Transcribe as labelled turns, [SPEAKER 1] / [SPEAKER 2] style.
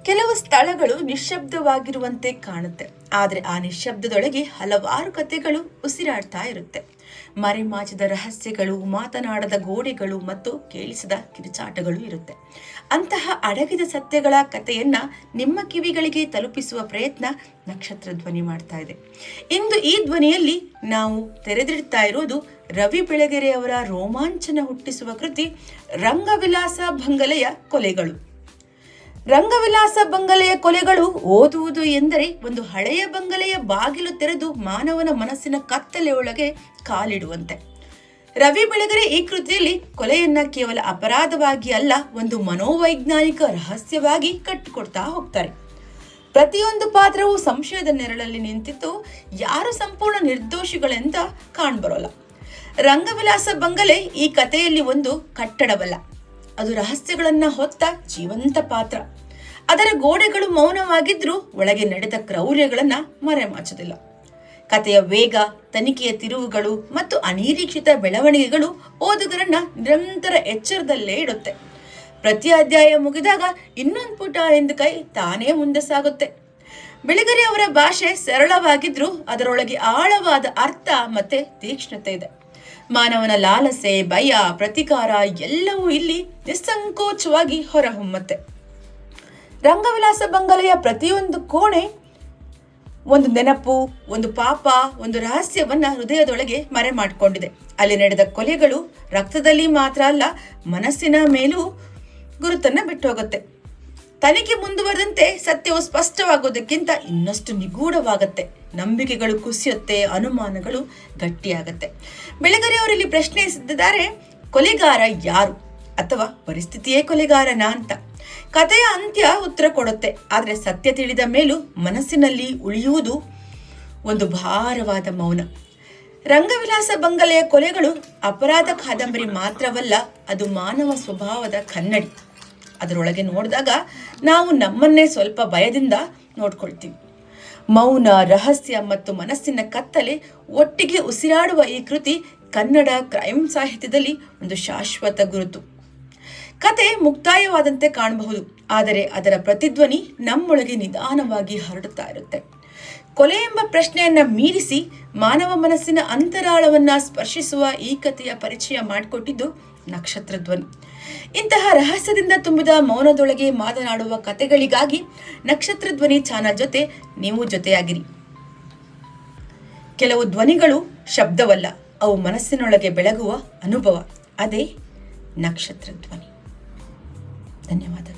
[SPEAKER 1] ಕೆಲವು ಸ್ಥಳಗಳು ನಿಶ್ಶಬ್ದವಾಗಿರುವಂತೆ ಕಾಣುತ್ತೆ, ಆದರೆ ಆ ನಿಶ್ಶಬ್ದದೊಳಗೆ ಹಲವಾರು ಕಥೆಗಳು ಉಸಿರಾಡ್ತಾ ಇರುತ್ತೆ. ಮರೆಮಾಚಿದ ರಹಸ್ಯಗಳು, ಮಾತನಾಡದ ಗೋಡೆಗಳು ಮತ್ತು ಕೇಳಿಸದ ಕಿರುಚಾಟಗಳು ಇರುತ್ತೆ. ಅಂತಹ ಅಡಗಿದ ಸತ್ಯಗಳ ಕಥೆಯನ್ನ ನಿಮ್ಮ ಕಿವಿಗಳಿಗೆ ತಲುಪಿಸುವ ಪ್ರಯತ್ನ ನಕ್ಷತ್ರ ಧ್ವನಿ ಮಾಡ್ತಾ ಇದೆ. ಇಂದು ಈ ಧ್ವನಿಯಲ್ಲಿ ನಾವು ತೆರೆದಿಡ್ತಾ ಇರೋದು ರವಿ ಬೆಳಗೆರೆ ಅವರ ರೋಮಾಂಚನ ಹುಟ್ಟಿಸುವ ಕೃತಿ ರಂಗವಿಲಾಸ ಬಂಗಲೆಯ ಕೊಲೆಗಳು. ರಂಗವಿಲಾಸ ಬಂಗಲೆಯ ಕೊಲೆಗಳು ಓದುವುದು ಎಂದರೆ ಒಂದು ಹಳೆಯ ಬಂಗಲೆಯ ಬಾಗಿಲು ತೆರೆದು ಮಾನವನ ಮನಸ್ಸಿನ ಕತ್ತಲೆಯೊಳಗೆ ಕಾಲಿಡುವಂತೆ. ರವಿ ಬೆಳಗೆರೆ ಈ ಕೃತಿಯಲ್ಲಿ ಕೊಲೆಯನ್ನ ಕೇವಲ ಅಪರಾಧವಾಗಿ ಅಲ್ಲ, ಒಂದು ಮನೋವೈಜ್ಞಾನಿಕ ರಹಸ್ಯವಾಗಿ ಕಟ್ಟಿಕೊಡ್ತಾ ಹೋಗ್ತಾರೆ. ಪ್ರತಿಯೊಂದು ಪಾತ್ರವು ಸಂಶಯದ ನೆರಳಲ್ಲಿ ನಿಂತಿದ್ದು ಯಾರು ಸಂಪೂರ್ಣ ನಿರ್ದೋಷಿಗಳೆಂತ ಕಾಣ್ಬರೋಲ್ಲ. ರಂಗವಿಲಾಸ ಬಂಗಲೆ ಈ ಕಥೆಯಲ್ಲಿ ಒಂದು ಕಟ್ಟಡವಲ್ಲ, ಅದು ರಹಸ್ಯಗಳನ್ನ ಹೊತ್ತ ಜೀವಂತ ಪಾತ್ರ. ಅದರ ಗೋಡೆಗಳು ಮೌನವಾಗಿದ್ರೂ ಒಳಗೆ ನಡೆದ ಕ್ರೌರ್ಯಗಳನ್ನ ಮರೆಮಾಚೋದಿಲ್ಲ. ಕಥೆಯ ವೇಗ, ತನಿಖೆಯ ತಿರುವುಗಳು ಮತ್ತು ಅನಿರೀಕ್ಷಿತ ಬೆಳವಣಿಗೆಗಳು ಓದುಗರನ್ನ ನಿರಂತರ ಎಚ್ಚರದಲ್ಲೇ ಇಡುತ್ತೆ. ಪ್ರತಿ ಅಧ್ಯಾಯ ಮುಗಿದಾಗ ಇನ್ನೊಂದು ಪುಟ ಎಂದು ಕೈ ತಾನೇ ಮುಂದೆ ಸಾಗುತ್ತೆ. ಬೆಳಗೆರೆ ಅವರ ಭಾಷೆ ಸರಳವಾಗಿದ್ರೂ ಅದರೊಳಗೆ ಆಳವಾದ ಅರ್ಥ ಮತ್ತೆ ತೀಕ್ಷ್ಣತೆ ಇದೆ. ಮಾನವನ ಲಾಲಸೆ, ಭಯ, ಪ್ರತಿಕಾರ ಎಲ್ಲವೂ ಇಲ್ಲಿ ನಿಸ್ಸಂಕೋಚವಾಗಿ ಹೊರಹೊಮ್ಮತ್ತೆ. ರಂಗವಿಲಾಸ ಬಂಗಲೆಯ ಪ್ರತಿಯೊಂದು ಕೋಣೆ ಒಂದು ನೆನಪು, ಒಂದು ಪಾಪ, ಒಂದು ರಹಸ್ಯವನ್ನ ಹೃದಯದೊಳಗೆ ಮರೆ ಮಾಡಿಕೊಂಡಿದೆ. ಅಲ್ಲಿ ನಡೆದ ಕೊಲೆಗಳು ರಕ್ತದಲ್ಲಿ ಮಾತ್ರ ಅಲ್ಲ, ಮನಸ್ಸಿನ ಮೇಲೂ ಗುರುತನ್ನ ಬಿಟ್ಟು ಹೋಗುತ್ತೆ. ತನಿಖೆ ಮುಂದುವರೆದಂತೆ ಸತ್ಯವು ಸ್ಪಷ್ಟವಾಗೋದಕ್ಕಿಂತ ಇನ್ನಷ್ಟು ನಿಗೂಢವಾಗತ್ತೆ. ನಂಬಿಕೆಗಳು ಕುಸಿಯುತ್ತೆ, ಅನುಮಾನಗಳು ಗಟ್ಟಿಯಾಗತ್ತೆ. ಬೆಳಗೆರೆ ಅವರಲ್ಲಿ ಪ್ರಶ್ನೆ ಎಸೆದಿದ್ದಾರೆ, ಕೊಲೆಗಾರ ಯಾರು ಅಥವಾ ಪರಿಸ್ಥಿತಿಯೇ ಕೊಲೆಗಾರನ ಅಂತ. ಕಥೆಯ ಅಂತ್ಯ ಉತ್ತರ ಕೊಡುತ್ತೆ, ಆದರೆ ಸತ್ಯ ತಿಳಿದ ಮೇಲೂ ಮನಸ್ಸಿನಲ್ಲಿ ಉಳಿಯುವುದು ಒಂದು ಭಾರವಾದ ಮೌನ. ರಂಗವಿಲಾಸ ಬಂಗಲೆಯ ಕೊಲೆಗಳು ಅಪರಾಧ ಕಾದಂಬರಿ ಮಾತ್ರವಲ್ಲ, ಅದು ಮಾನವ ಸ್ವಭಾವದ ಕನ್ನಡಿ. ಅದರೊಳಗೆ ನೋಡಿದಾಗ ನಾವು ನಮ್ಮನ್ನೇ ಸ್ವಲ್ಪ ಭಯದಿಂದ ನೋಡ್ಕೊಳ್ತೀವಿ. ಮೌನ, ರಹಸ್ಯ ಮತ್ತು ಮನಸ್ಸಿನ ಕತ್ತಲೆ ಒಟ್ಟಿಗೆ ಉಸಿರಾಡುವ ಈ ಕೃತಿ ಕನ್ನಡ ಕ್ರೈಮ್ ಸಾಹಿತ್ಯದಲ್ಲಿ ಒಂದು ಶಾಶ್ವತ ಗುರುತು. ಕತೆ ಮುಕ್ತಾಯವಾದಂತೆ ಕಾಣಬಹುದು, ಆದರೆ ಅದರ ಪ್ರತಿಧ್ವನಿ ನಮ್ಮೊಳಗೆ ನಿಧಾನವಾಗಿ ಹರಡುತ್ತಾ ಇರುತ್ತೆ. ಕೊಲೆ ಎಂಬ ಪ್ರಶ್ನೆಯನ್ನ ಮೀರಿಸಿ ಮಾನವ ಮನಸ್ಸಿನ ಅಂತರಾಳವನ್ನ ಸ್ಪರ್ಶಿಸುವ ಈ ಕಥೆಯ ಪರಿಚಯ ಮಾಡಿಕೊಟ್ಟಿದ್ದು ನಕ್ಷತ್ರ ಧ್ವನಿ. ಇಂತಹ ರಹಸ್ಯದಿಂದ ತುಂಬಿದ ಮೌನದೊಳಗೆ ಮಾತನಾಡುವ ಕಥೆಗಳಿಗಾಗಿ ನಕ್ಷತ್ರ ಧ್ವನಿ ಚಾನಲ್ ಜೊತೆ ನೀವು ಜೊತೆಯಾಗಿರಿ. ಕೆಲವು ಧ್ವನಿಗಳು ಶಬ್ದವಲ್ಲ, ಅವು ಮನಸ್ಸಿನೊಳಗೆ ಬೆಳಗುವ ಅನುಭವ. ಅದೇ ನಕ್ಷತ್ರ ಧ್ವನಿ. ಧನ್ಯವಾದಗಳು.